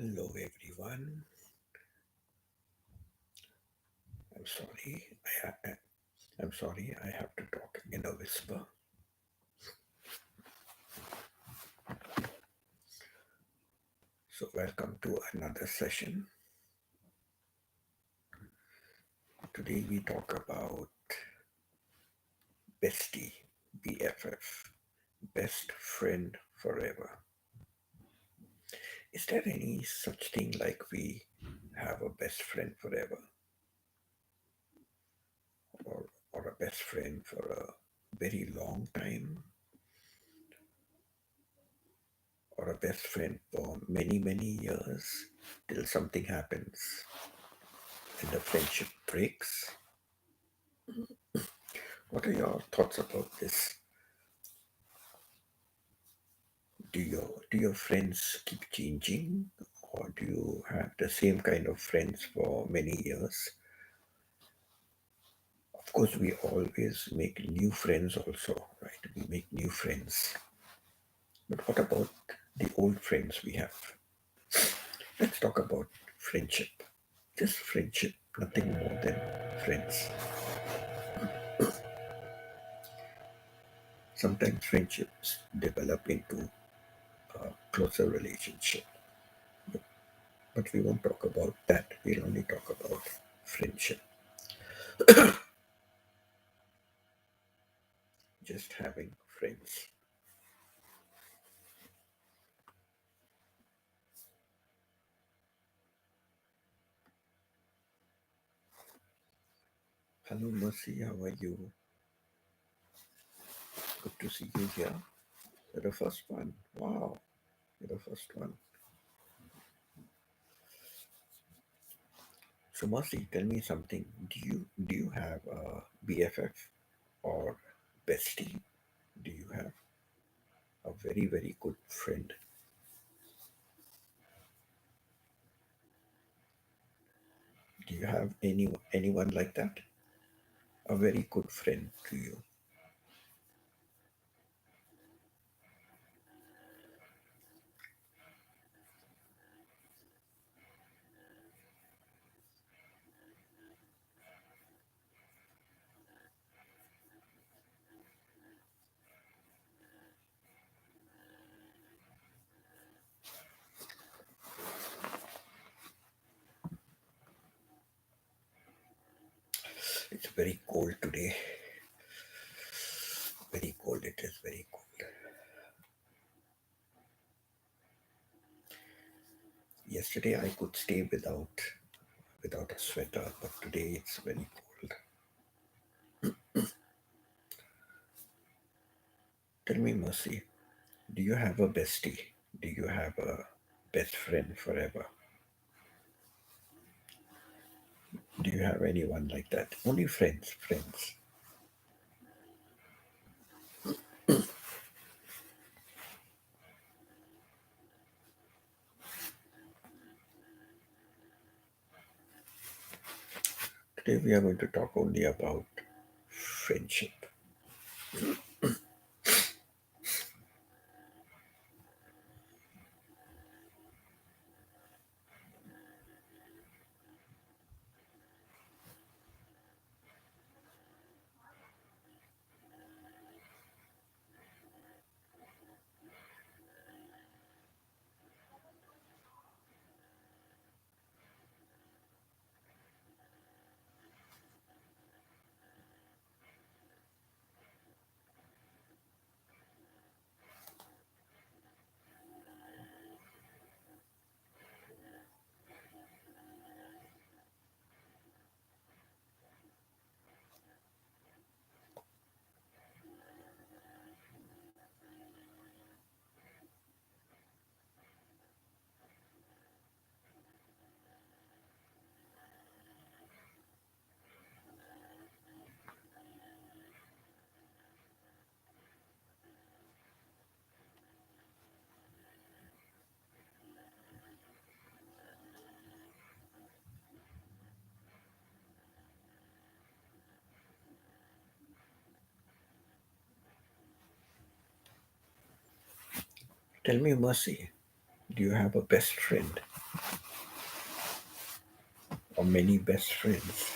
Hello, everyone. I'm sorry. I'm sorry. I have to talk in a whisper. So, welcome to another session. Today we talk about Bestie, BFF, best friend forever. Is there any such thing like we have a best friend forever, or a best friend for a very long time, or a best friend for many, many years till something happens and the friendship breaks? What are your thoughts about this? Do your friends keep changing, or do you have the same kind of friends for many years? Of course, we always make new friends also, right? We make new friends. But what about the old friends we have? Let's talk about friendship. Just friendship, nothing more than friends. Sometimes friendships develop into a closer relationship. But we won't talk about that. We'll only talk about friendship. Just having friends. Hello, Mercy. How are you? Good to see you here. You're the first one. Wow. You're the first one. So, Mercy, tell me something. Do you have a BFF or bestie? Do you have a very, very good friend? Do you have anyone like that? A very good friend to you? It's very cold today. Very cold. It is very cold. Yesterday I could stay without a sweater, but today it's very cold. Tell me, Mercy, do you have a bestie? Do you have a best friend forever? Do you have anyone like that? Only friends, friends. Today we are going to talk only about friendship. Tell me, Mercy, do you have a best friend? or many best friends.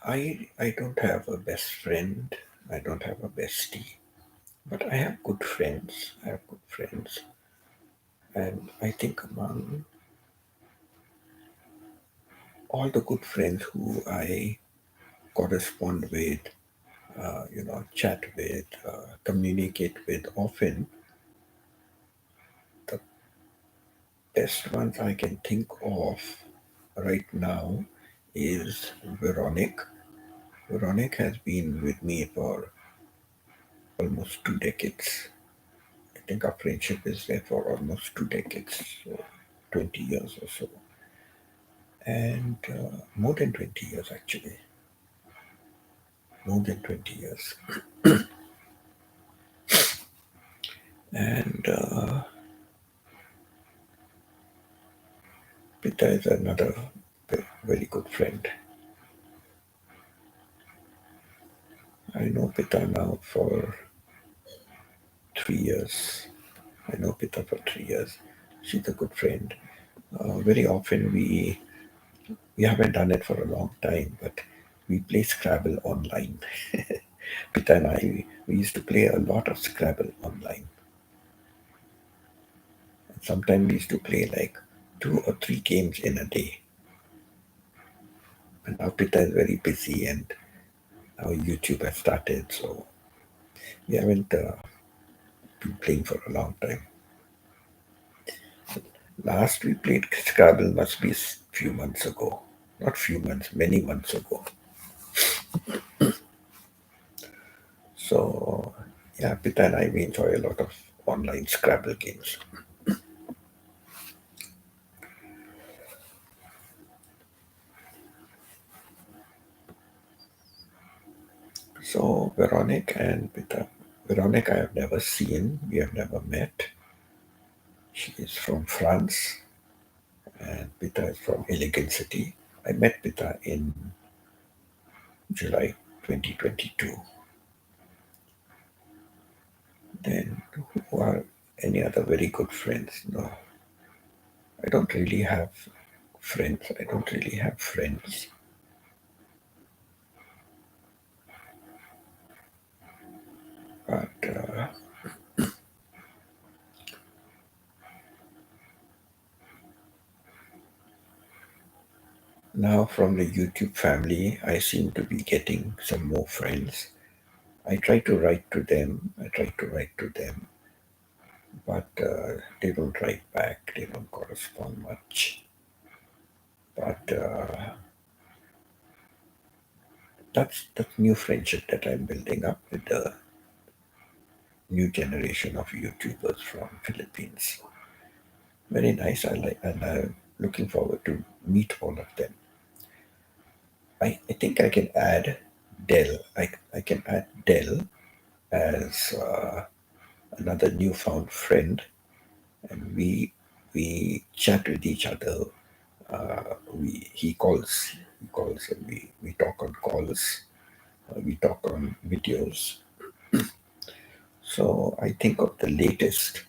I don't have a best friend. I don't have a bestie. But I have good friends. I have good friends. And I think among all the good friends who I correspond with, chat with, communicate with often, the best ones I can think of right now is Veronic. Veronic has been with me for almost 2 decades. I think our friendship is there for almost 2 decades, so 20 years or so. And more than 20 years, actually. More than 20 years. And Pita is another very good friend. I know Pita now for 3 years. I know Pita for 3 years. She's a good friend. Very often we haven't done it for a long time, but we play Scrabble online. Pita and I, we used to play a lot of Scrabble online. And sometimes we used to play like 2 or 3 games in a day. And now Pita is very busy and now YouTube has started, so we haven't been playing for a long time. Last we played Scrabble must be a few months ago. Not few months, many months ago. So, yeah, Pita and I, we enjoy a lot of online Scrabble games. So, Veronic and Pita. Veronic I have never seen, we have never met. She is from France and Pita is from Elegant City. I met Pita in July 2022. Then, who are Any other very good friends? No, I don't really have friends. I don't really have friends. But now from the YouTube family, I seem to be getting some more friends. I try to write to them. I try to write to them, but they don't write back. They don't correspond much. But that's new friendship that I'm building up with the new generation of YouTubers from Philippines. Very nice. I like, and I'm looking forward to meet all of them. I think I can add Dell. I can add Dell as another newfound friend, and we chat with each other. We he calls, and we talk on calls. We talk on videos. So I think of the latest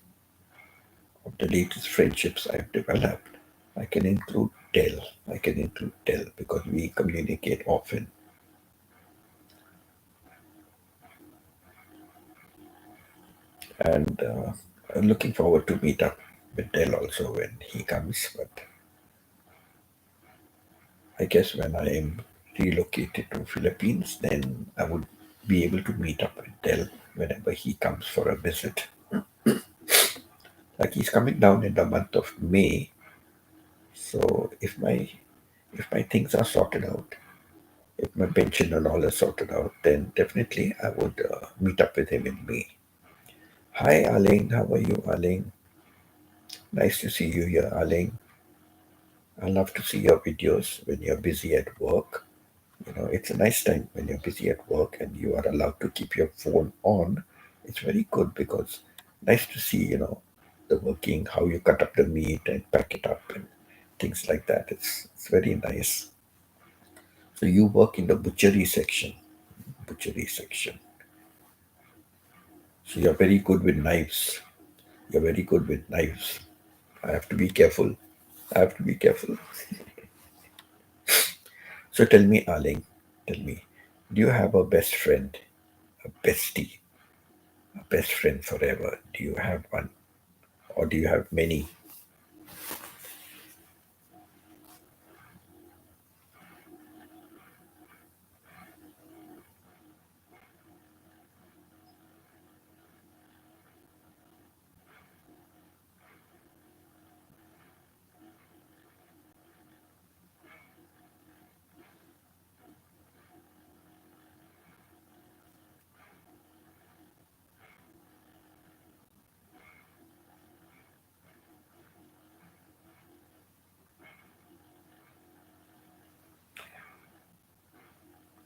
friendships I've developed. I can include Dell. I can include Dell because we communicate often. And I'm looking forward to meet up with Dell also when he comes. But I guess when I am relocated to Philippines, then I would be able to meet up with Dell whenever he comes for a visit. Like he's coming down in the month of May, so if my things are sorted out, if my pension and all is sorted out, then definitely I would meet up with him in May. Hi, Aling. How are you, Aling? Nice to see you here, Aling. I love to see your videos when you're busy at work. You know, it's a nice time when you're busy at work and you are allowed to keep your phone on. It's very good because nice to see, the working, how you cut up the meat and pack it up and things like that. It's very nice. So you work in the butchery section. Butchery section. So you're very good with knives. You're very good with knives. I have to be careful. I have to be careful. So tell me, Aling, tell me, do you have a best friend, a bestie, a best friend forever? Do you have one? Or do you have many?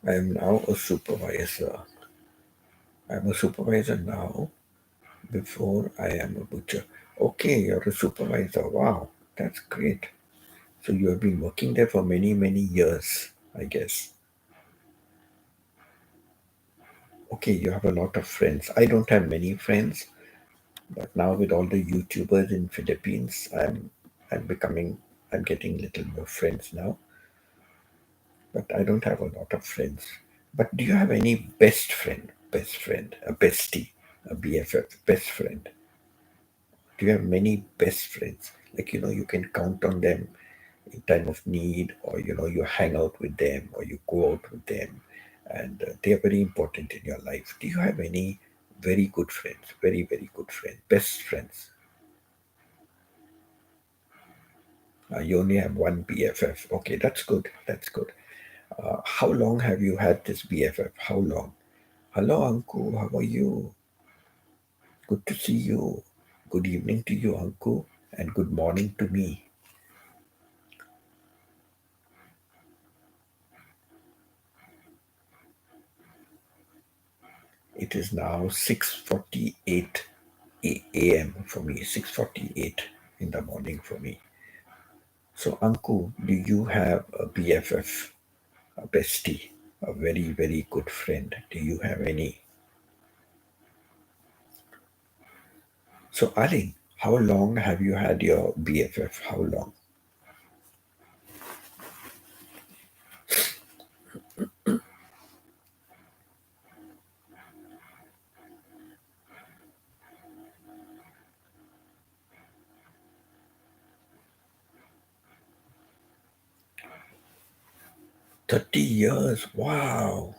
I am now a supervisor. I'm a supervisor now before I am a butcher. Okay, you're a supervisor. Wow, that's great. So you have been working there for many, many years, I guess. Okay, you have a lot of friends. I don't have many friends, but now with all the YouTubers in Philippines, I'm becoming I'm getting little more friends now. But I don't have a lot of friends. But do you have any best friend, a bestie, a BFF, best friend? Do you have many best friends? Like you can count on them in time of need, or you hang out with them, or you go out with them, and they are very important in your life. Do you have any very good friends, very good friends, best friends? You only have one BFF. Okay, that's good. That's good. How long have you had this BFF? How long? Hello, Anku. How are you? Good to see you. Good evening to you, Anku, and good morning to me. It is now 6:48 a.m. for me. 6:48 in the morning for me. So, Anku, do you have a BFF, a bestie, a very good friend? Do you have any? So, Aline, how long have you had your BFF? How long? 30 years. Wow.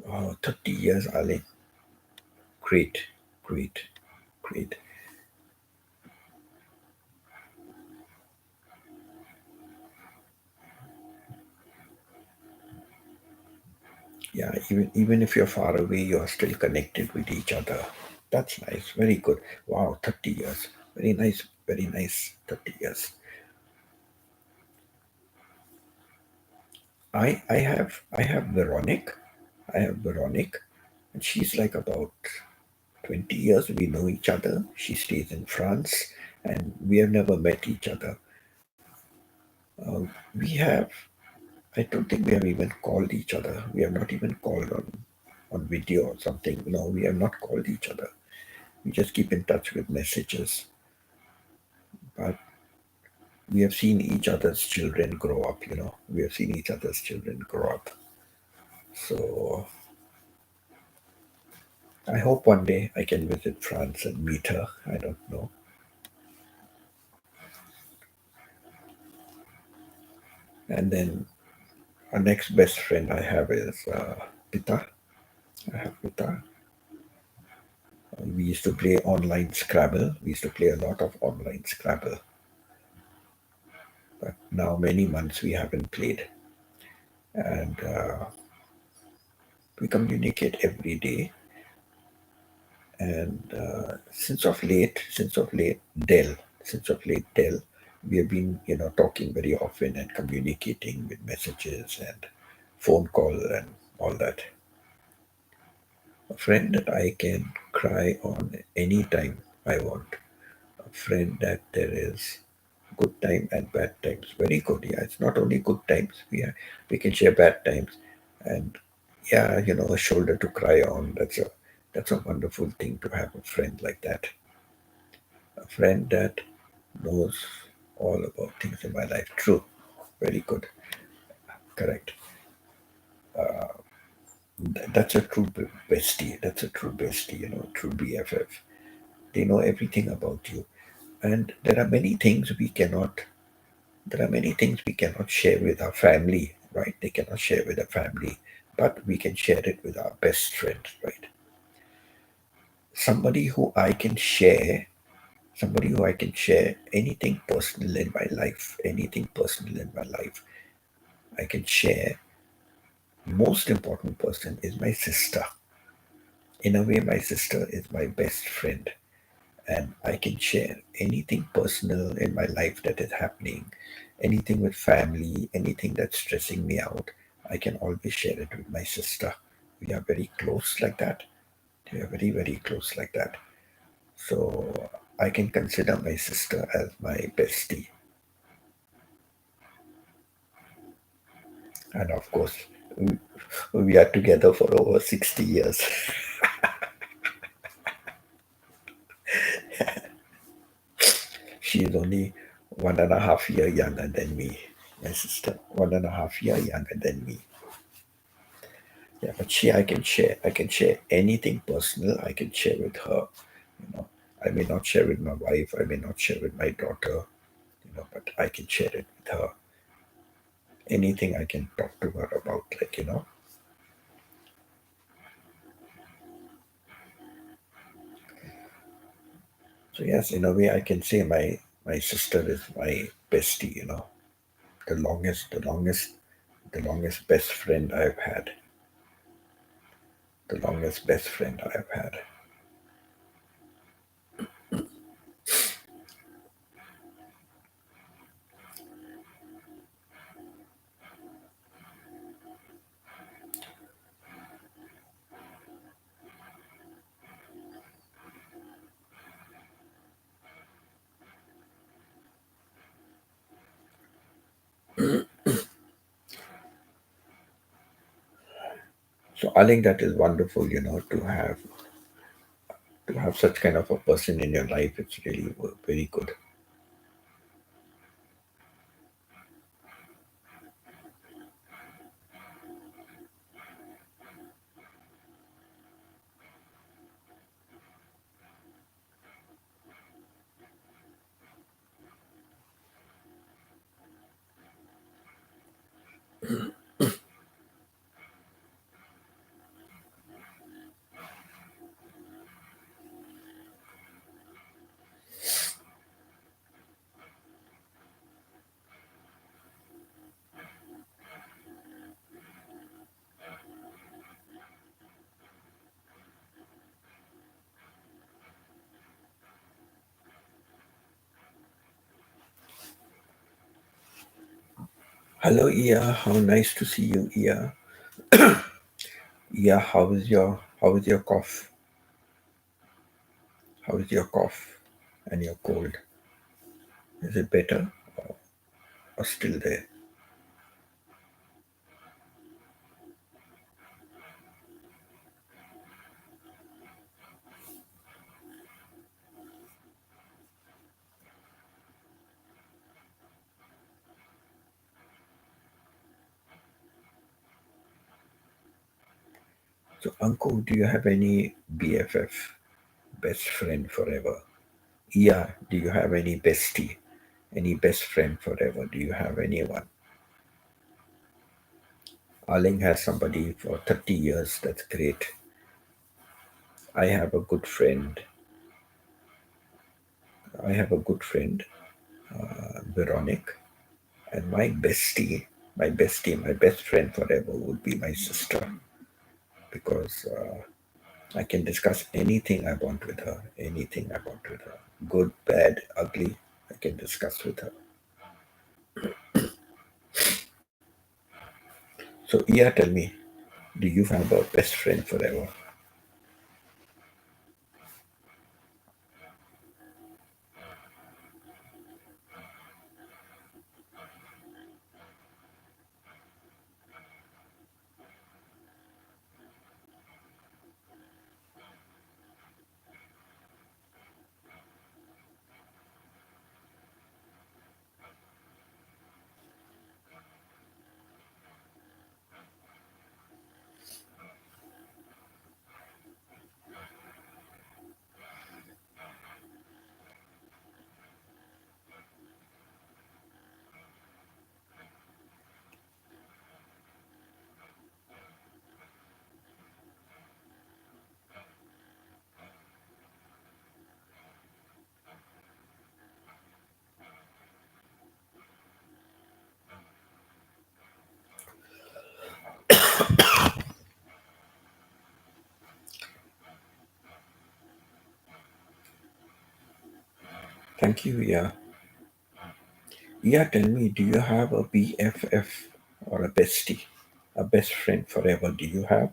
Wow, 30 years, Aline. Great, great, great. Yeah, even if you're far away, you're still connected with each other. That's nice. Very good. Wow, 30 years. Very nice. Very nice. 30 years. I have Veronic. I have Veronic, and she's like about 20 years we know each other. She stays in France, and we have never met each other. We have, I don't think we have even called each other. We have not even called on video or something. No, we have not called each other. We just keep in touch with messages. But we have seen each other's children grow up. We have seen each other's children grow up. So I hope one day I can visit France and meet her. I don't know. And then our next best friend I have is Pita. I have Pita. We used to play online Scrabble. We used to play a lot of online Scrabble. But now many months we haven't played. And we communicate every day. And since of late, we have been, talking very often and communicating with messages and phone call and all that. A friend that I can cry on anytime I want. A friend that there is good time and bad times. Very good. Yeah, it's not only good times. We can share bad times, and yeah, a shoulder to cry on. That's a wonderful thing to have a friend like that. A friend that knows all about things in my life. True. Very good. Correct. That's a true bestie. That's a true bestie. True BFF. They know everything about you, and there are many things we cannot share with our family, right? They cannot share with our family, but we can share it with our best friend, right? Somebody who I can share, somebody who I can share anything personal in my life, anything personal in my life, I can share. Most important person is my sister. In a way, my sister is my best friend, and I can share anything personal in my life that is happening, anything with family, anything that's stressing me out. I can always share it with my sister. We are very close like that. We are very, very close like that. So I can consider my sister as my bestie. And of course, we we are together for over 60 years. She is only 1.5 year younger than me. My sister, 1.5 year younger than me. Yeah, but I can share anything personal. I can share with her. You know, I may not share with my wife. I may not share with my daughter. But I can share it with her. Anything I can talk to her about, So yes, in a way, I can say my sister is my bestie. The longest best friend I've had. The longest best friend I've had. So I think that is wonderful, to have such kind of a person in your life. It's really very good. Hello, Ia. How nice to see you, Ia. Ia, how is your cough? How is your cough and your cold? Is it better or still there? So, Anku, do you have any BFF, best friend forever? Ia, do you have any bestie, any best friend forever? Do you have anyone? Arling has somebody for 30 years. That's great. I have a good friend. I have a good friend, Veronic, and my best friend forever would be my sister because I can discuss anything I want with her, anything I want with her, good, bad, ugly. I can discuss with her. So, yeah, tell me, do you have a best friend forever? Thank you. Yeah. Yeah, tell me, do you have a BFF or a bestie? A best friend forever, do you have?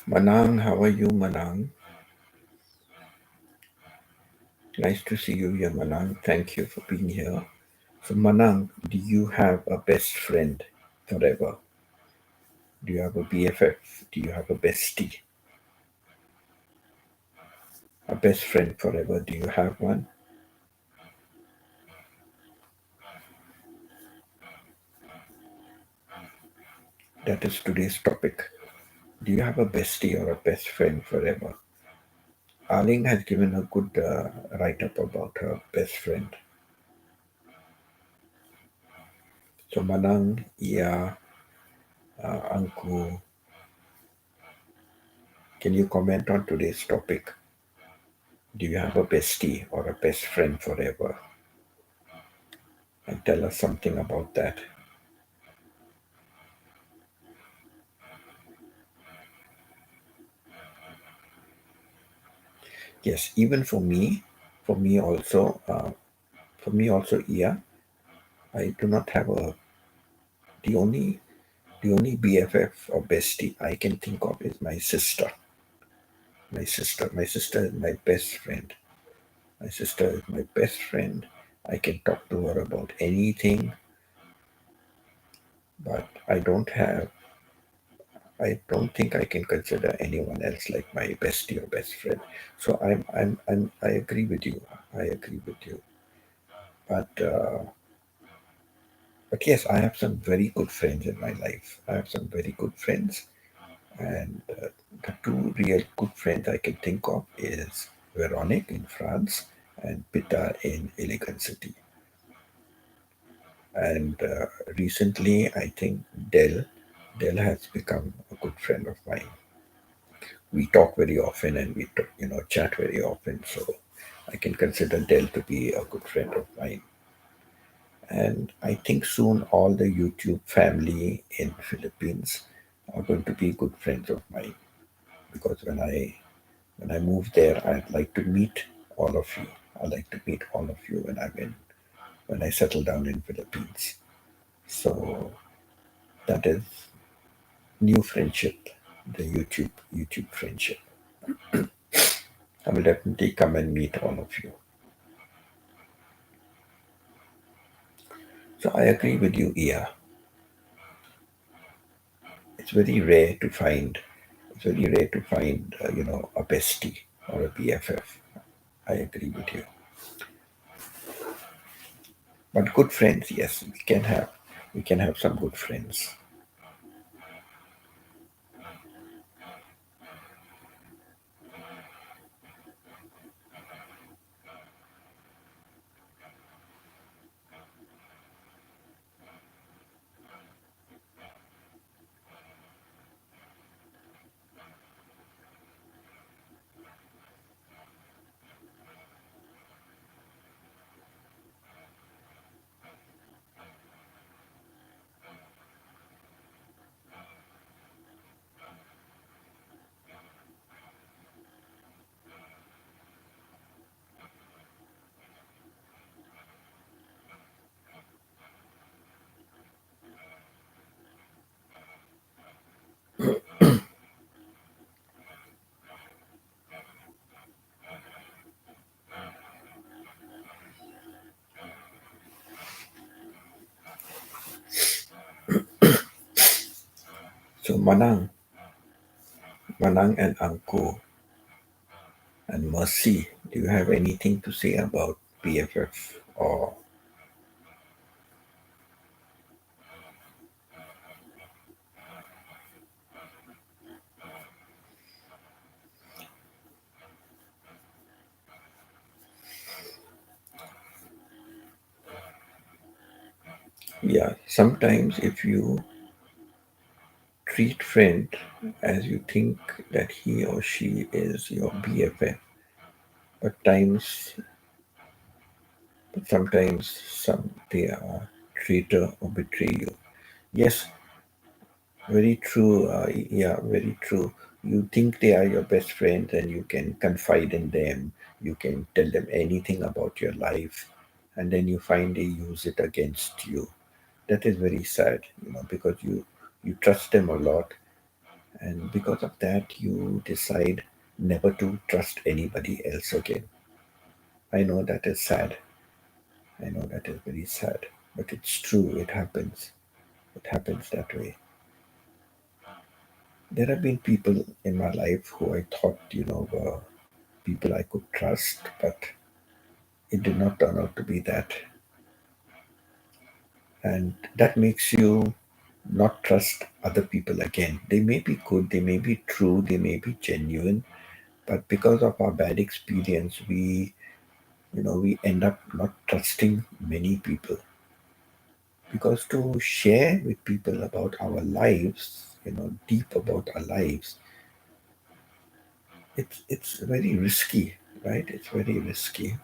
Manang, how are you, Manang? Nice to see you here, Manang. Thank you for being here. So, Manang, do you have a best friend forever? Do you have a BFF? Do you have a bestie? A best friend forever? Do you have one? That is today's topic. Do you have a bestie or a best friend forever? Arling has given a good write up about her best friend. So, Manang, Iya, Anku, can you comment on today's topic? Do you have a bestie or a best friend forever? And tell us something about that. Yes, even for me also, yeah, I do not have a the only the only BFF or bestie I can think of is my sister. My sister is my best friend. My sister is my best friend. I can talk to her about anything, but I don't think I can consider anyone else like my bestie or best friend. So I agree with you. I agree with you. But but yes, I have some very good friends in my life. I have some very good friends, and the two real good friends I can think of is Veronique in France and Pita in Elegant City. And recently, I think Dell has become a good friend of mine. We talk very often and we talk, chat very often. So I can consider Dell to be a good friend of mine. And I think soon all the YouTube family in Philippines are going to be good friends of mine because when I move there, I'd like to meet all of you. I'd like to meet all of you when I settle down in Philippines. So that is new friendship, the YouTube friendship. I will definitely come and meet all of you. So I agree with you, Ia. It's very rare to find. It's very rare to find, a bestie or a BFF. I agree with you. But good friends, yes, we can have. We can have some good friends. So Manang and Anko and Mercy, do you have anything to say about BFF? Or yeah, sometimes if you treat friend as you think that he or she is your BFF, but times but sometimes they are traitor or betray you. Yes, very true. Yeah, very true. You think they are your best friends and you can confide in them. You can tell them anything about your life, and then you find they use it against you. That is very sad, because you trust them a lot, and because of that, you decide never to trust anybody else again. I know that is sad. I know that is very sad, but it's true. It happens. It happens that way. There have been people in my life who I thought, were people I could trust, but it did not turn out to be that. And that makes you not trust other people again. They may be good, they may be true, they may be genuine, but because of our bad experience, we end up not trusting many people. Because to share with people about our lives, deep about our lives, it's very risky, right? It's very risky.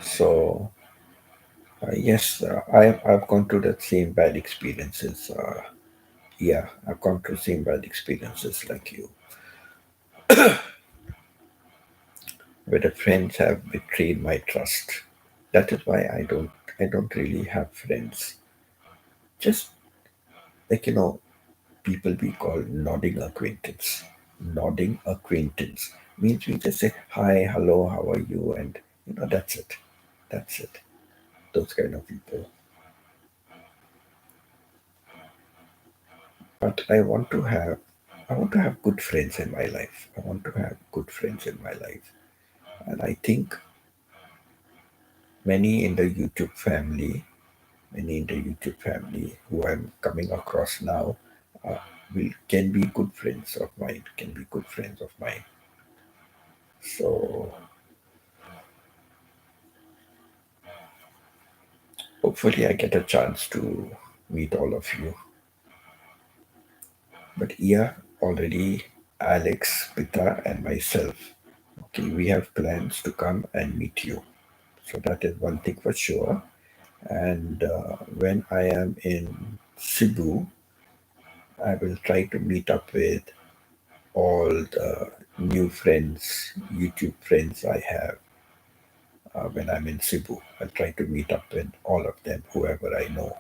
So yes, I've gone through the same bad experiences. Yeah, I've gone through same bad experiences like you, where the friends have betrayed my trust. That is why I don't really have friends. Just like people we call nodding acquaintance. Nodding acquaintance means we just say hi, hello, how are you, and that's it. That's it. Those kind of people. But I want to have good friends in my life. I want to have good friends in my life. And I think many in the YouTube family, many in the YouTube family who I'm coming across now, uh, will can be good friends of mine. Can be good friends of mine. So hopefully I get a chance to meet all of you. But yeah, already Alex, Pita, and myself. Okay, we have plans to come and meet you. So that is one thing for sure. And when I am in Cebu, I will try to meet up with all the new friends, YouTube friends I have when I'm in Cebu. I'll try to meet up with all of them, whoever I know.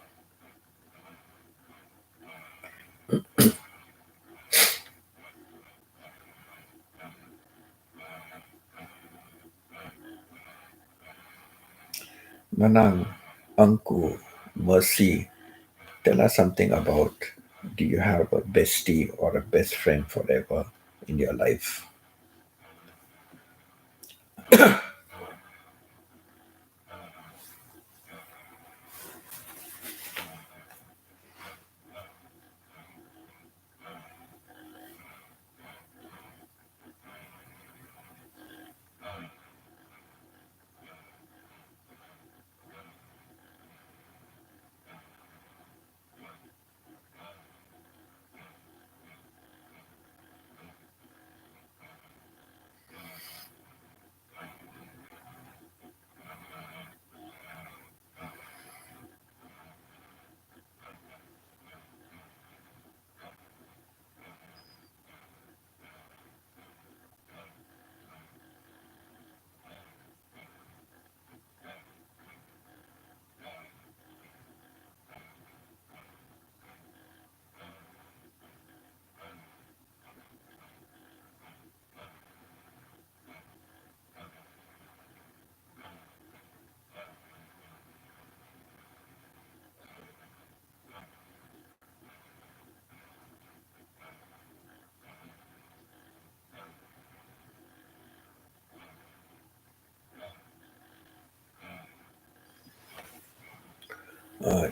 Nanang, Anku, Mercy, tell us something about, do you have a bestie or a best friend forever in your life?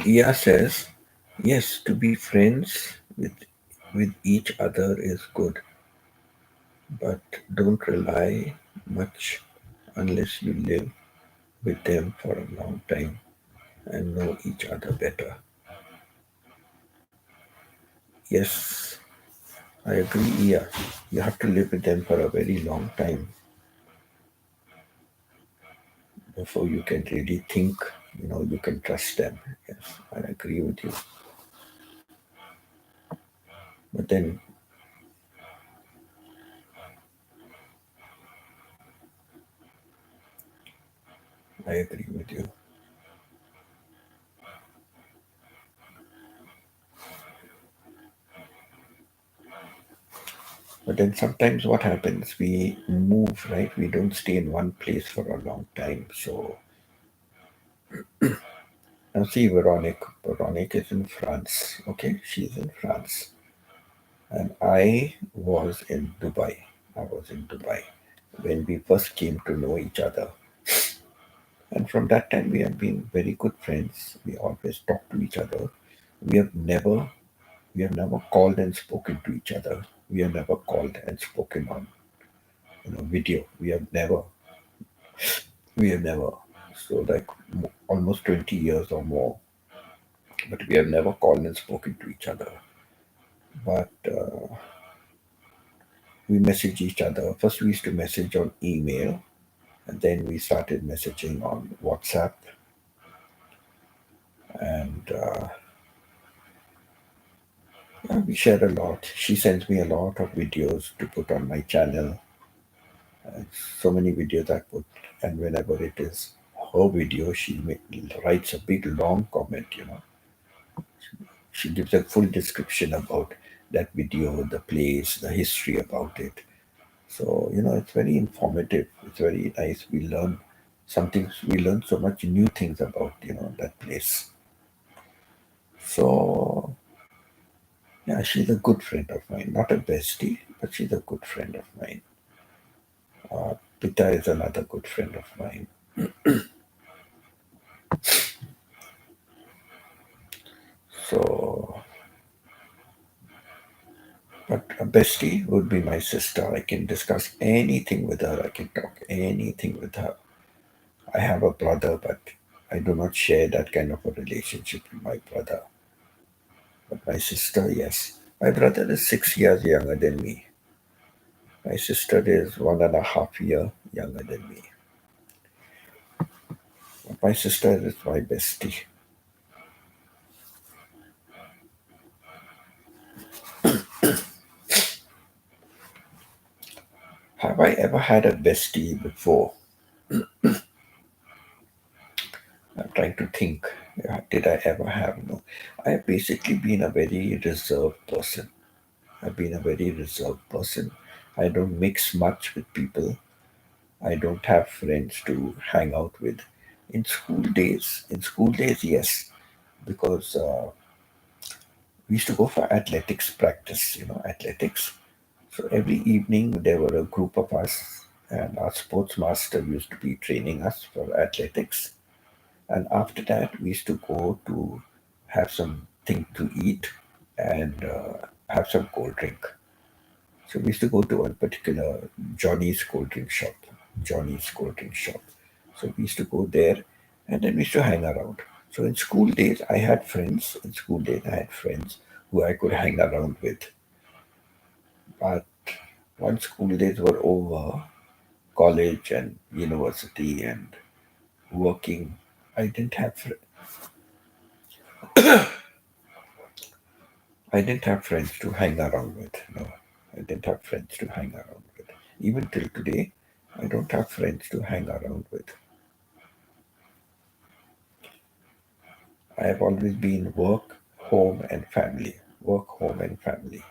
Ia says, yes, to be friends with each other is good, but don't rely much unless you live with them for a long time and know each other better. Yes, I agree, Ia. You have to live with them for a very long time before you can really think, you can trust them. Yes, I agree with you. But then I agree with you. But then sometimes what happens, we move, right? We don't stay in one place for a long time. So now see Veronique. Veronique is in France. Okay, she's in France. And I was in Dubai. I was in Dubai when we first came to know each other. And from that time, we have been very good friends. We always talk to each other. We have never, we have never called and spoken to each other. We have never called and spoken on, video. We have never. So like almost 20 years or more, but we have never called and spoken to each other. But we message each other. First, we used to message on email, and then we started messaging on WhatsApp, and yeah, we share a lot. She sends me a lot of videos to put on my channel. So many videos I put, and whenever it is her video, writes a big long comment. She gives a full description about that video, the place, the history about it. So it's very informative. It's very nice. We learn something. We learn so much new things about that place. So yeah, she's a good friend of mine. Not a bestie, but she's a good friend of mine. Pita is another good friend of mine. So, but a bestie would be my sister. I can discuss anything with her. I can talk anything with her. I have a brother, but I do not share that kind of a relationship with my brother. But my sister, yes. My brother is 6 years younger than me. My sister is 1.5 year younger than me. But my sister is my bestie. Have I ever had a bestie before? I'm trying to think. Did I ever have? No. I have basically been a very reserved person. I've been a very reserved person. I don't mix much with people. I don't have friends to hang out with. In school days, yes, because we used to go for athletics practice, athletics. So every evening there were a group of us, and our sports master used to be training us for athletics. And after that, we used to go to have something to eat and have some cold drink. So we used to go to one particular Johnny's cold drink shop. Johnny's cold drink shop. So we used to go there and then we used to hang around. So in school days, I had friends. In school days, I had friends who I could hang around with. But once school days were over, college and university and working, I didn't have I didn't have friends to hang around with. No, I didn't have friends to hang around with. Even till today, I don't have friends to hang around with. I have always been work, home, and family. Work, home, and family.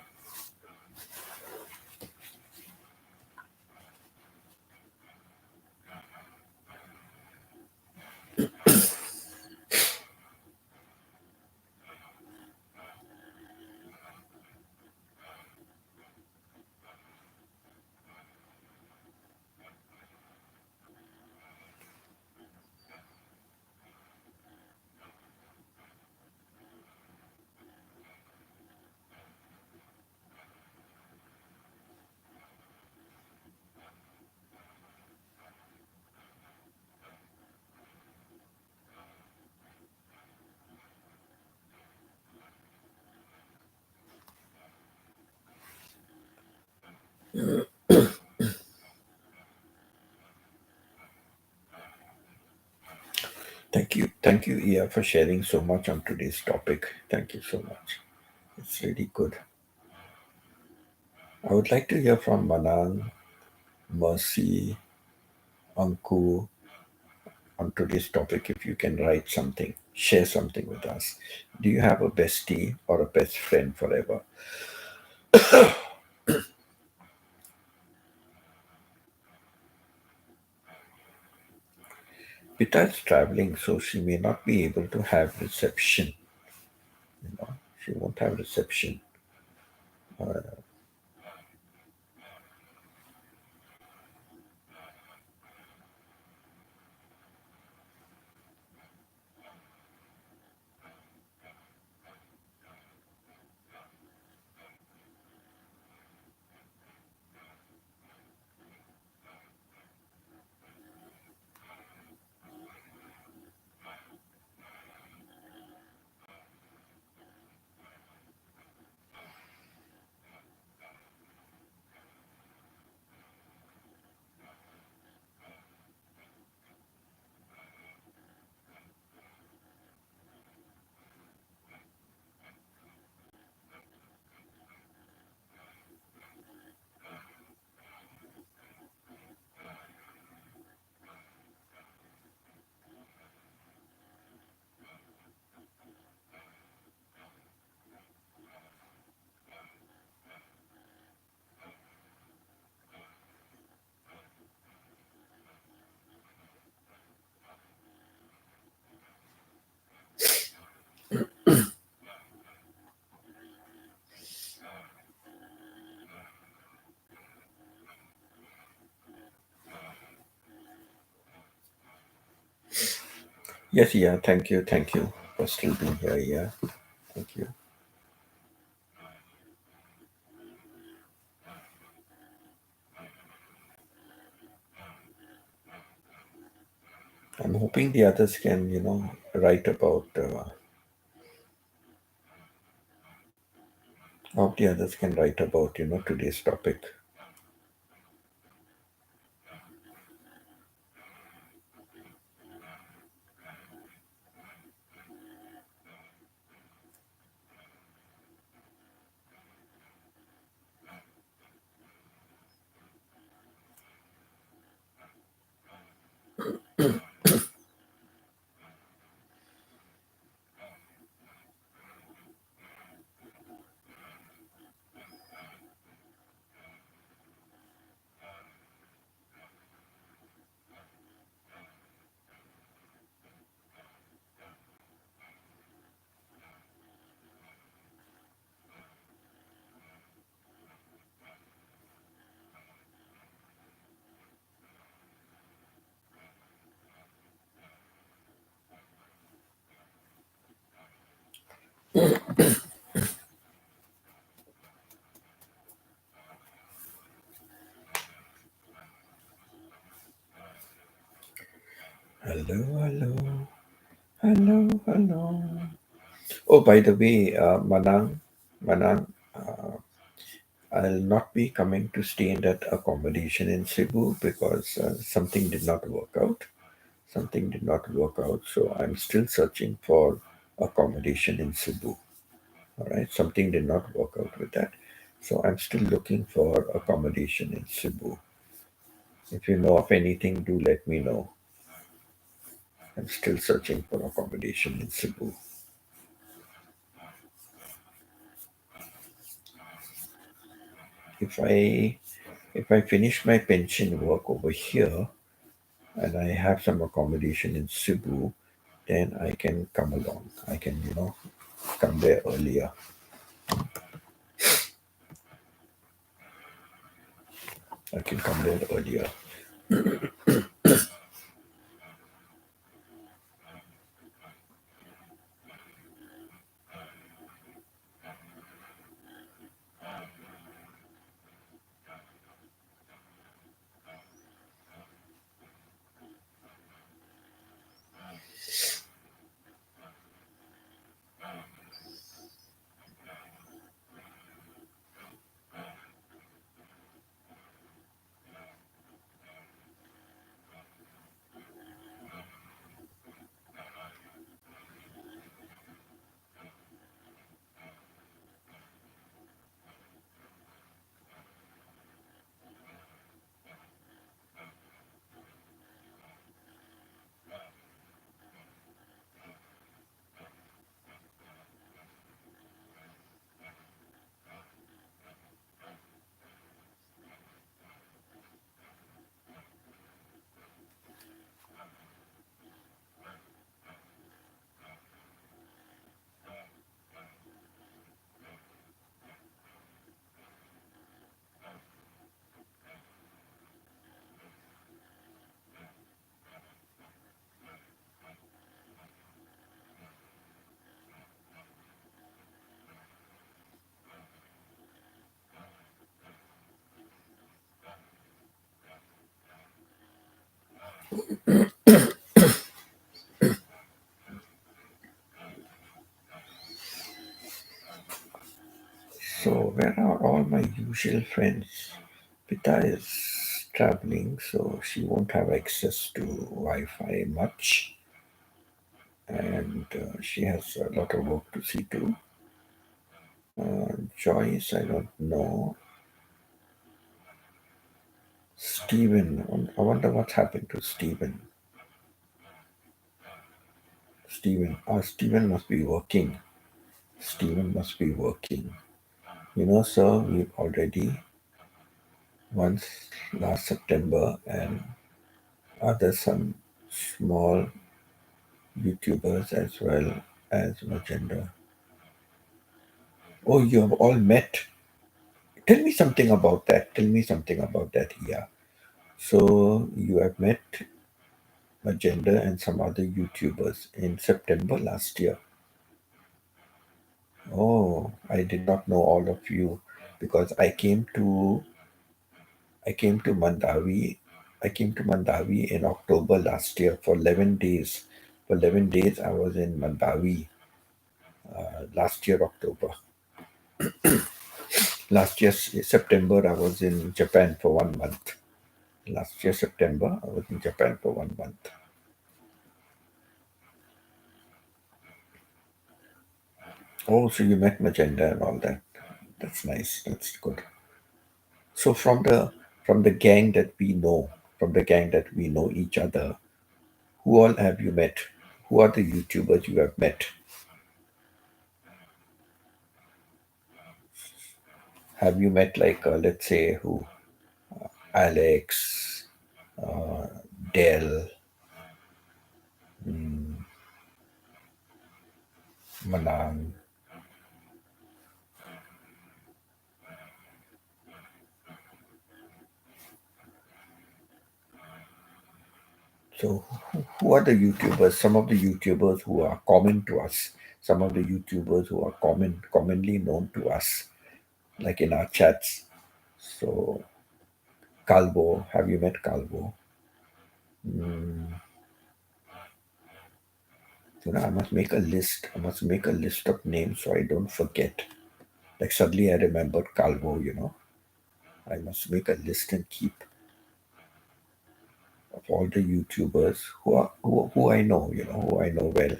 Thank you, Ia, for sharing so much on today's topic. Thank you so much. It's really good. I would like to hear from Manang, Mercy, Anku on today's topic. If you can write something, share something with us. Do you have a bestie or a best friend forever? Pita is traveling, so she may not be able to have reception. She won't have reception. Yes, yeah, thank you, thank you for still being here. Yeah, thank you. I'm hoping the others can, write about, hope the others can write about, today's topic. Hello, hello, hello, hello. Oh, by the way, Manang, uh, I'll not be coming to stay in that accommodation in Cebu because something did not work out. Something did not work out, so I'm still searching for accommodation in Cebu. All right, something did not work out with that, so I'm still looking for accommodation in Cebu. If you know of anything, do let me know. I'm still searching for accommodation in Cebu. If I if I finish my pension work over here and I have some accommodation in Cebu, then I can come along. I can, come there earlier. I can come there earlier. So where are all my usual friends? Pita is traveling, so she won't have access to Wi-Fi much, and she has a lot of work to see to. Joyce, I don't know. Stephen, I wonder what happened to Stephen. Stephen must be working. Stephen must be working. Sir, we've already once last September and other some small YouTubers as well as Magenda. Oh, you have all met. Tell me something about that. Tell me something about that. Yeah. So you have met Magenda and some other YouTubers in September last year. Oh, I did not know all of you because I came to Mandavi. I came to Mandavi in October last year for 11 days. For 11 days, I was in Mandavi last year, October. Last year, September, I was in Japan for 1 month. Last year, September, I was in Japan for 1 month. Oh, so you met Magenda and all that. That's nice. That's good. So from the gang that we know, from the gang that we know each other, who all have you met? Who are the YouTubers you have met? Have you met like let's say who? Alex, uh, Dell, mm, Manan. So who are the YouTubers? Some of the YouTubers who are common to us. Some of the YouTubers who are commonly known to us, like in our chats. So Calvo, have you met Calvo? Mm, I must make a list. I must make a list of names so I don't forget. Like suddenly I remembered Calvo. I must make a list and keep of all the YouTubers who I know, who I know well.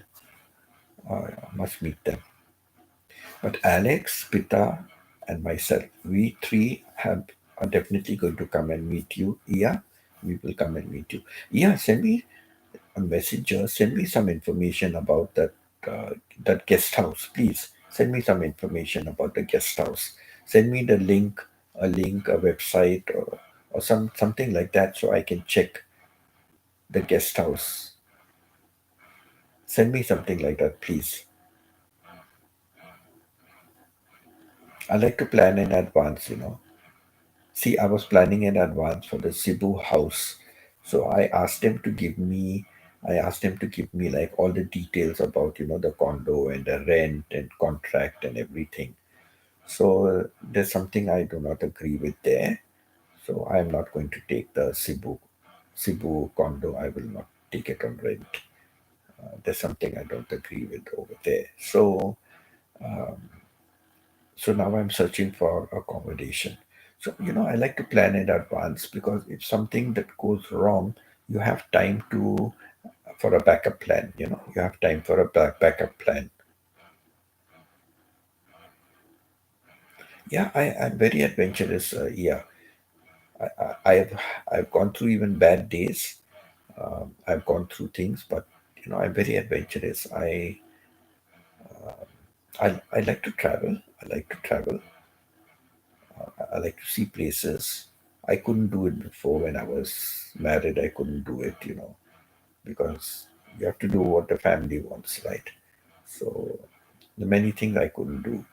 I must meet them. But Alex, Pita, and myself, we three are definitely going to come and meet you. Yeah, we will come and meet you. Yeah, send me a messenger. Send me some information about uh, that guest house, please. Send me some information about the guest house. Send me the link, a website, or something like that, so I can check the guest house. Send me something like that, please. I like to plan in advance. See, I was planning in advance for the Cebu house. So I asked him to give me like all the details about, the condo and the rent and contract and everything. So there's something I do not agree with there. So I am not going to take the Cebu condo. I will not take it on rent. There's something I don't agree with over there. Um, So now I'm searching for accommodation. So, I like to plan in advance because if something that goes wrong, you have time for a backup plan. You have time for a backup plan. Yeah, I'm very adventurous. Yeah, I've gone through even bad days. I've gone through things, but I'm very adventurous. I like to travel. I like to travel. I like to see places. I couldn't do it before when I was married. I couldn't do it, because you have to do what the family wants, right? So the many things I couldn't do.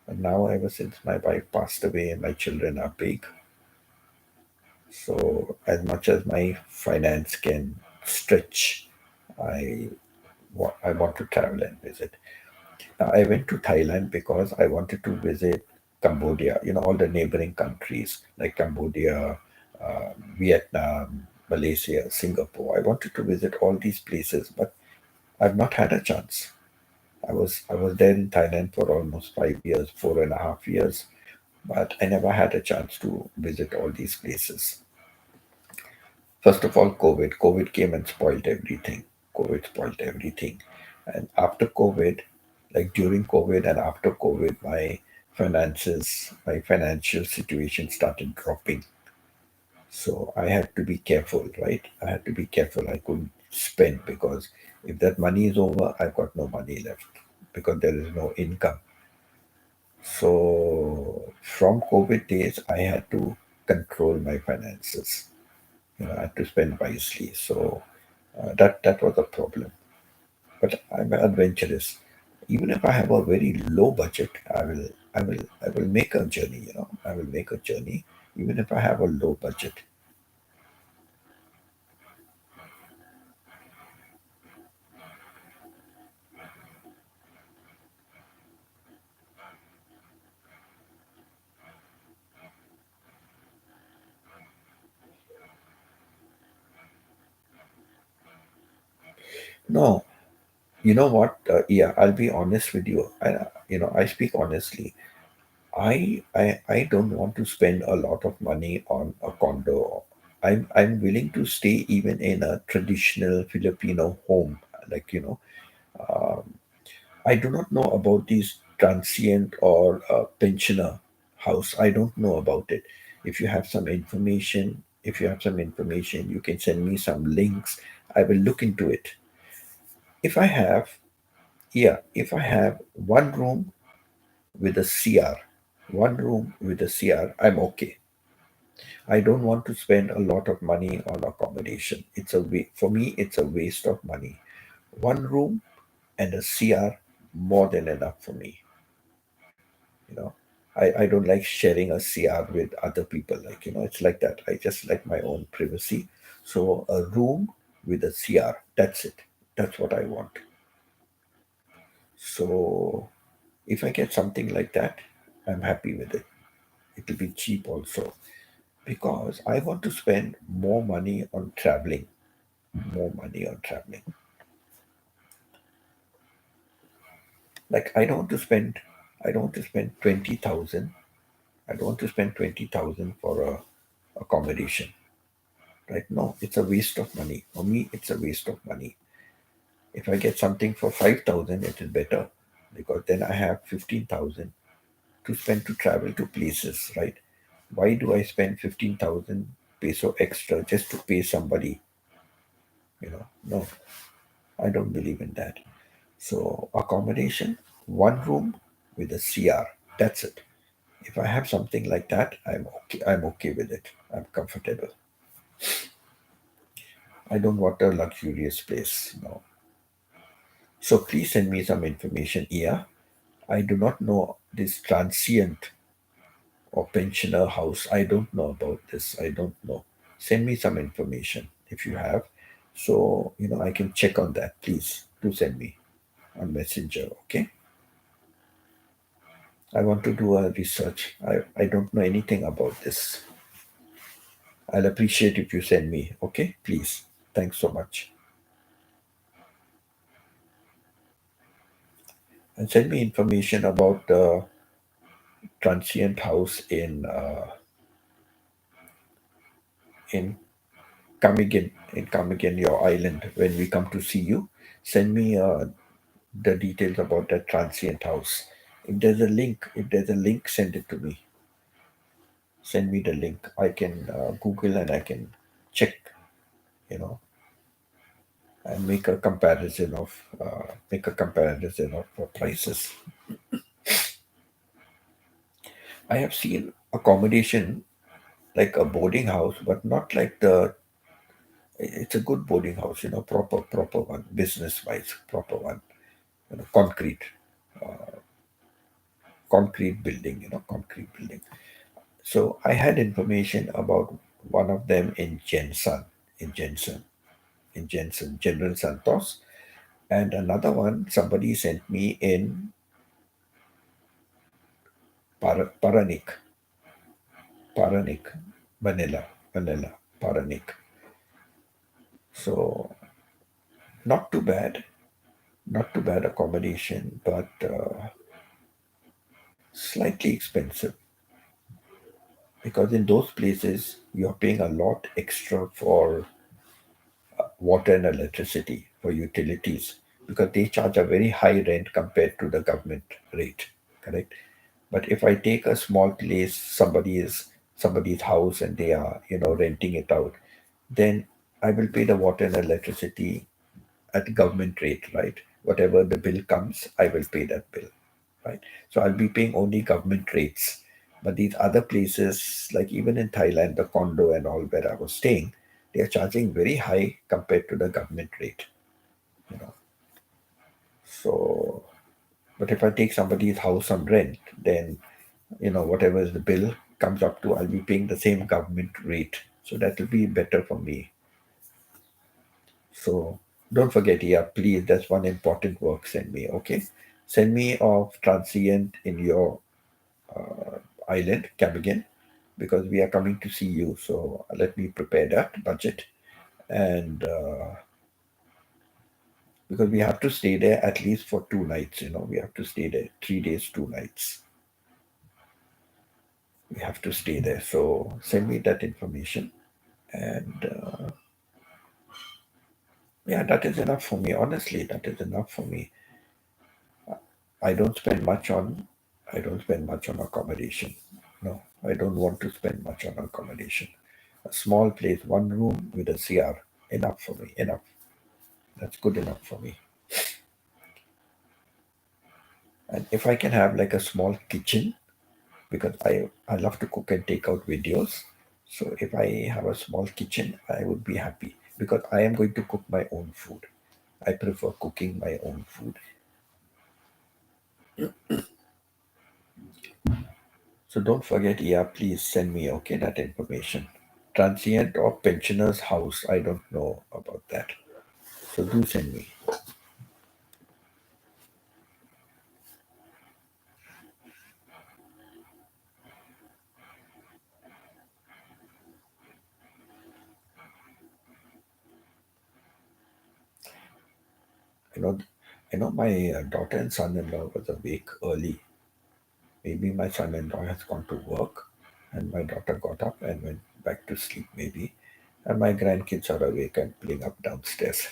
And now, ever since my wife passed away and my children are big, so as much as my finance can stretch, I I want to travel and visit. Now, I went to Thailand because I wanted to visit Cambodia, all the neighboring countries like Cambodia, Vietnam, Malaysia, Singapore. I wanted to visit all these places, but I've not had a chance. I was there in Thailand for almost 5 years, 4.5 years, but I never had a chance to visit all these places. First of all, COVID. COVID came and spoiled everything. COVID spoiled everything. And after COVID, like during COVID and after COVID, my financial situation started dropping. So I had to be careful, right? I had to be careful. I couldn't spend because if that money is over, I've got no money left because there is no income. So from COVID days, I had to control my finances. I had to spend wisely. So that was a problem. But I'm adventurous. Even if I have a very low budget, I will make a journey. I will make a journey. Even if I have a low budget. No, you know what? Yeah, I'll be honest with you. I speak honestly. I don't want to spend a lot of money on a condo. I'm willing to stay even in a traditional Filipino home, like um, I do not know about these transient or pensioner house. I don't know about it. If you have some information, you can send me some links. I will look into it. If I have, yeah, if I have one room with a CR, one room with a CR, I'm okay. I don't want to spend a lot of money on accommodation. For me, it's a waste of money. One room and a CR, more than enough for me. You know, I don't like sharing a CR with other people. Like, it's like that. I just like my own privacy. So a room with a CR, that's it. That's what I want. So if I get something like that, I'm happy with it. It'll be cheap also because I want to spend more money on traveling. More money on traveling. Like I don't want to spend 20,000. I don't want to spend 20,000 for a accommodation. Right? No, it's a waste of money. For me, it's a waste of money. If I get something for 5,000, it is better because then I have 15,000 to spend to travel to places, right? Why do I spend 15,000 peso extra just to pay somebody? No, I don't believe in that. So accommodation, one room with a CR. That's it. If I have something like that, I'm okay. I'm okay with it. I'm comfortable. I don't want a luxurious place. No. So please send me some information here. I do not know this transient or pensioner house. I don't know about this. I don't know. Send me some information if you have. So, I can check on that. Please do send me on Messenger. Okay. I want to do a research. I don't know anything about this. I'll appreciate if you send me. Okay. Please. Thanks so much. And send me information about the transient house in come again your island when we come to see you. Send me the details about that transient house. If there's a link, send it to me. Send me the link. I can Google and I can check, you know, and make a comparison of prices. I have seen accommodation like a boarding house, but not like the. It's a good boarding house, proper one, business wise, proper one, uh, concrete building, concrete building. So I had information about one of them in Jensen, General Santos, and another one somebody sent me in Paranik, Paranik, Manila, Paranik. So not too bad, not too bad accommodation, but slightly expensive because in those places you're paying a lot extra for water and electricity for utilities because they charge a very high rent compared to the government rate, correct? But if I take a small place, somebody's house and they are, renting it out, then I will pay the water and electricity at government rate, right? Whatever the bill comes, I will pay that bill, right? So I'll be paying only government rates. But these other places, like even in Thailand, the condo and all where I was staying, they are charging very high compared to the government rate, you know. So, but if I take somebody's house on rent, then whatever is the bill comes up to, I'll be paying the same government rate. So that will be better for me. So don't forget, yeah, please, that's one important work. Send me, okay? Send me of transient in your island, Cabigan, because we are coming to see you. So let me prepare that budget and because we have to stay there at least for 2 nights. We have to stay there 3 days, 2 nights. We have to stay there. So send me that information, and yeah, that is enough for me. Honestly, that is enough for me. I don't spend much on. I don't spend much on accommodation. No, I don't want to spend much on accommodation. A small place, one room with a CR, enough for me. Enough. That's good enough for me. And if I can have like a small kitchen, because I love to cook and take out videos. So if I have a small kitchen, I would be happy because I am going to cook my own food. I prefer cooking my own food. So don't forget, yeah, please send me, okay, that information. Transient or pensioner's house, I don't know about that. So do send me. You know, my daughter and son-in-law was awake early. Maybe my son-in-law has gone to work, and my daughter got up and went back to sleep. Maybe, and my grandkids are awake and playing up downstairs.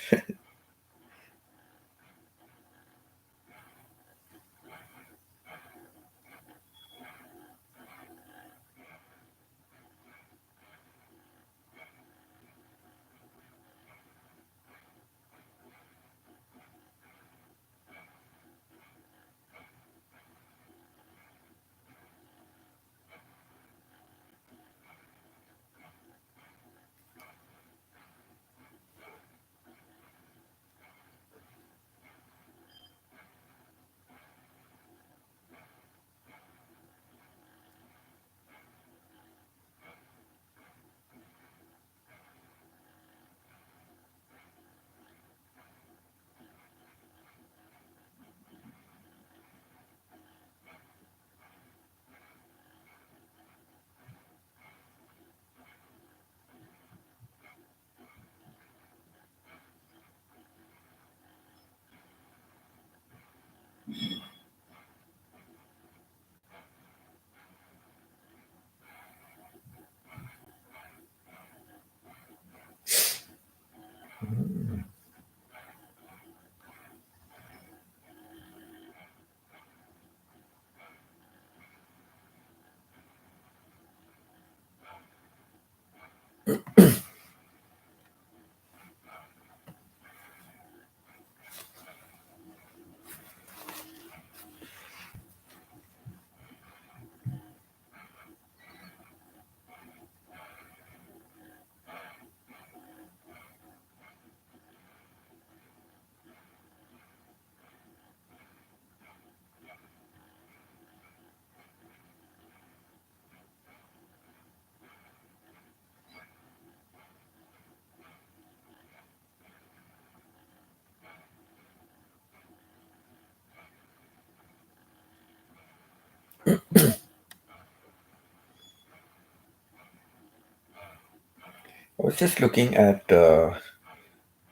I was just looking at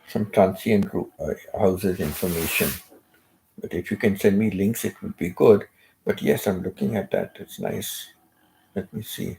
some transient houses information. But if you can send me links, it would be good. But yes, I'm looking at that. It's nice. Let me see.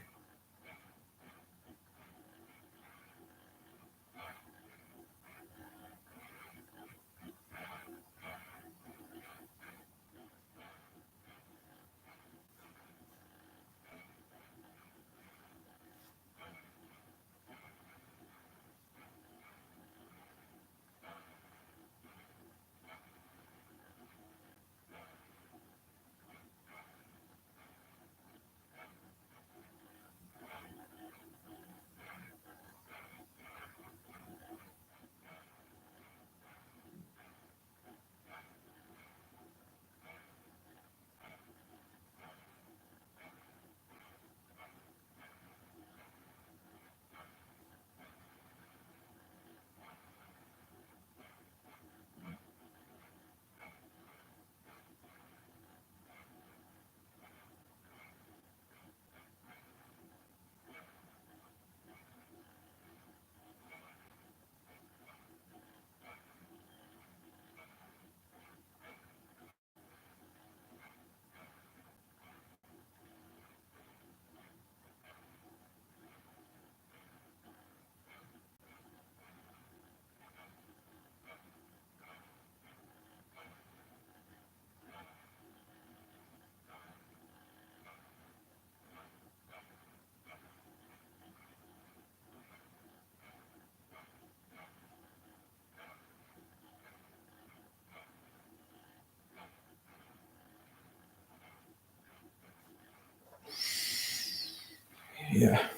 Yeah.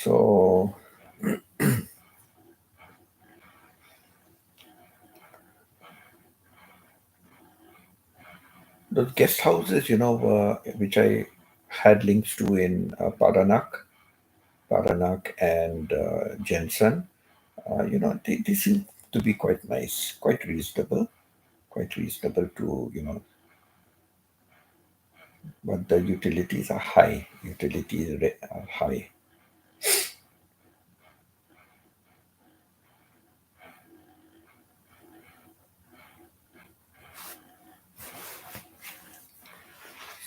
So those guest houses, which I had links to in Paranak and Jensen, they seem to be quite nice, quite reasonable to, but the utilities are high. Are high.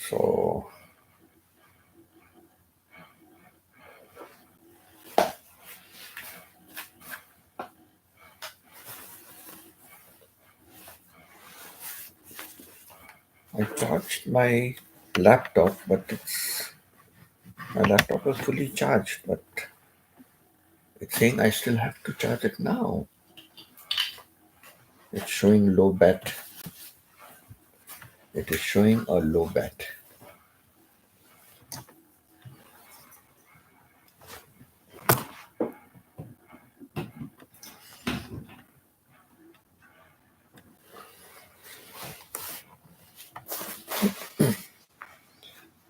So I charged my laptop, but my laptop was fully charged, but it's saying I still have to charge it now. It's showing low bat. It is showing a low bat.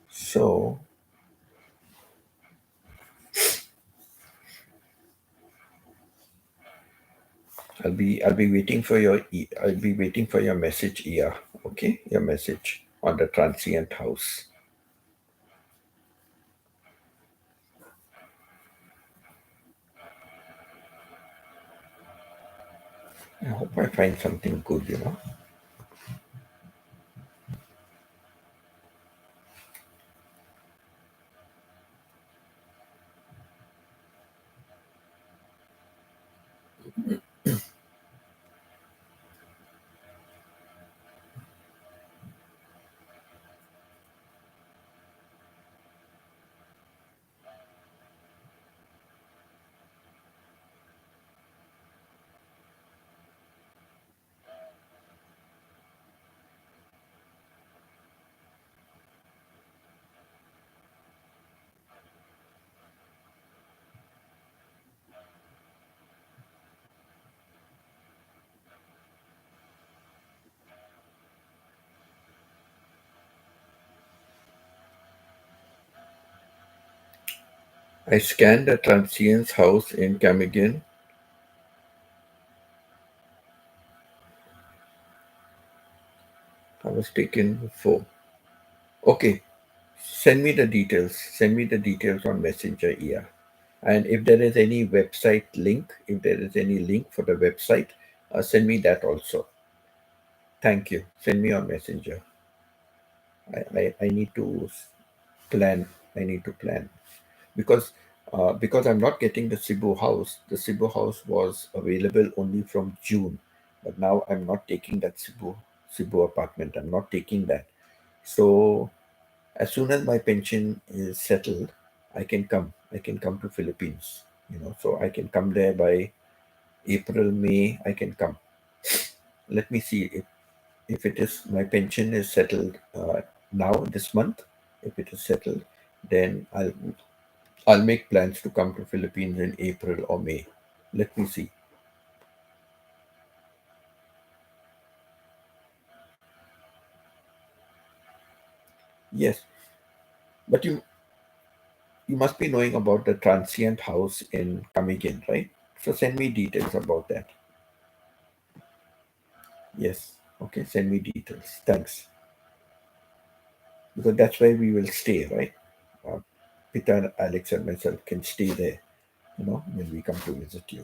So I'll be waiting for I'll be waiting for your message here. Okay, your message on the transient house. I hope I find something good. I scanned the transient's house in Camigan. I was taken before. Okay, send me the details. Send me the details on Messenger here. And if there is any website link, if there is any link for the website, send me that also. Thank you. Send me on Messenger. I need to plan. I need to plan because I'm not getting the Cebu house. The Cebu house was available only from June, but now I'm not taking that Cebu apartment. I'm not taking that. So as soon as my pension is settled, I can come. I can come to Philippines. So I can come there by April, May. I can come. Let me see if it is my pension is settled now this month. If it is settled, then I'll make plans to come to Philippines in April or May. Let me see. Yes, but you must be knowing about the transient house in Camiguin, right? So send me details about that. Yes. Okay, send me details. Thanks. Because that's where we will stay, right? Uh, Peter, Alex, and myself can stay there, when we come to visit you.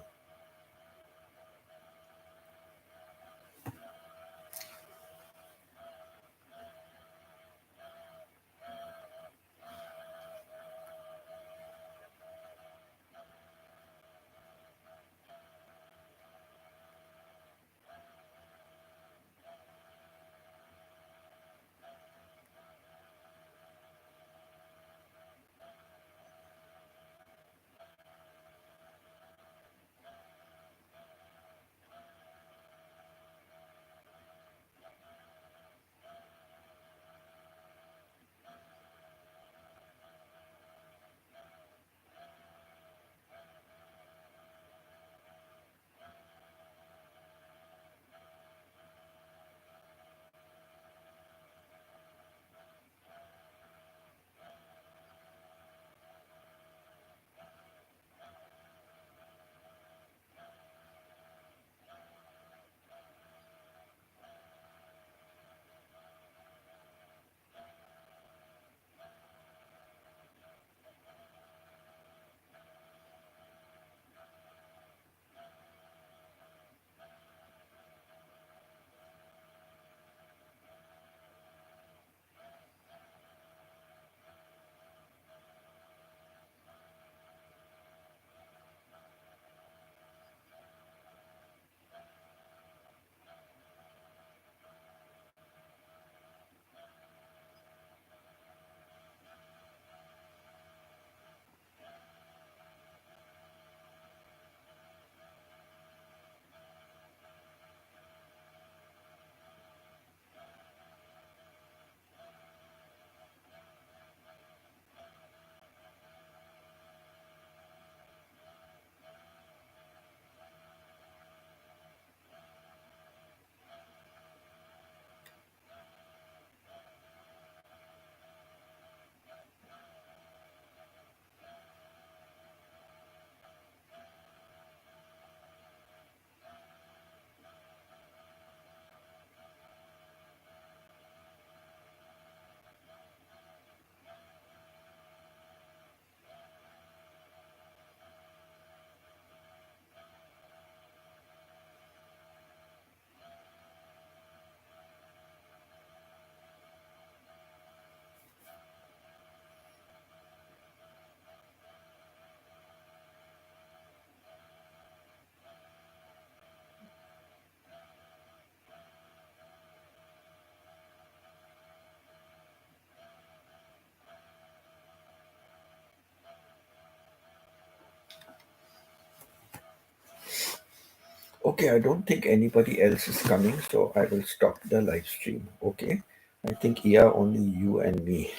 Okay, I don't think anybody else is coming, so I will stop the live stream. Okay, I think yeah, only you and me.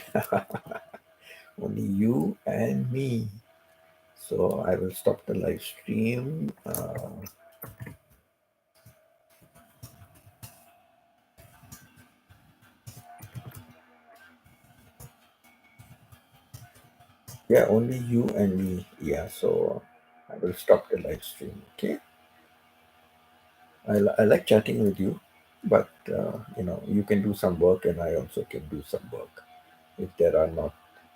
Only you and me. So I will stop the live stream. Yeah, only you and me. Yeah, so I will stop the live stream. Okay. I like chatting with you, but you can do some work and I also can do some work if there are not,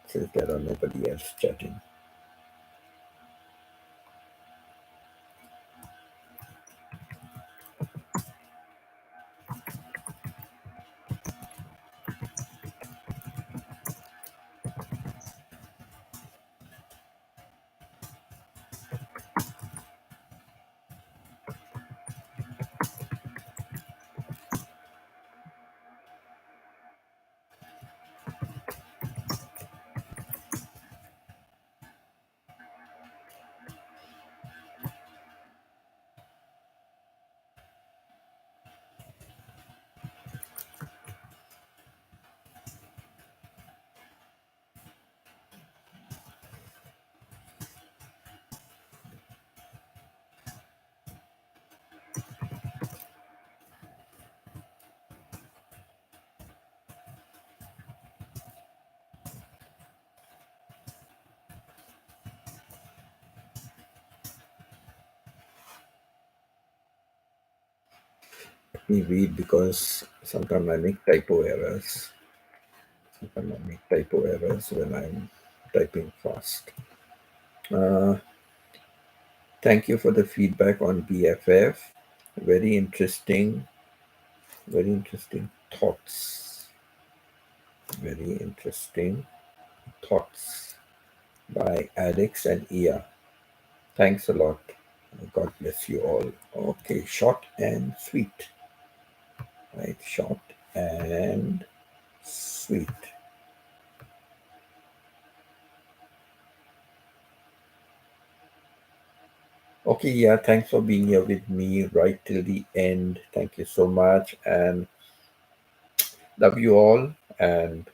since there are nobody else chatting. Let me read because sometimes I make typo errors. Sometimes I make typo errors when I'm typing fast. Uh, Thank you for the feedback on BFF. Very interesting, very interesting thoughts. Very interesting thoughts by Alex and Ia. Thanks a lot. God bless you all. Okay, short and sweet. Right, short and sweet. Okay, yeah, thanks for being here with me right till the end. Thank you so much and love you all and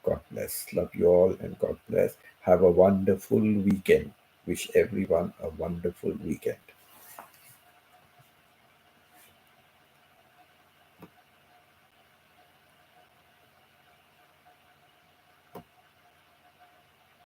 God bless. Love you all and God bless. Have a wonderful weekend. Wish everyone a wonderful weekend.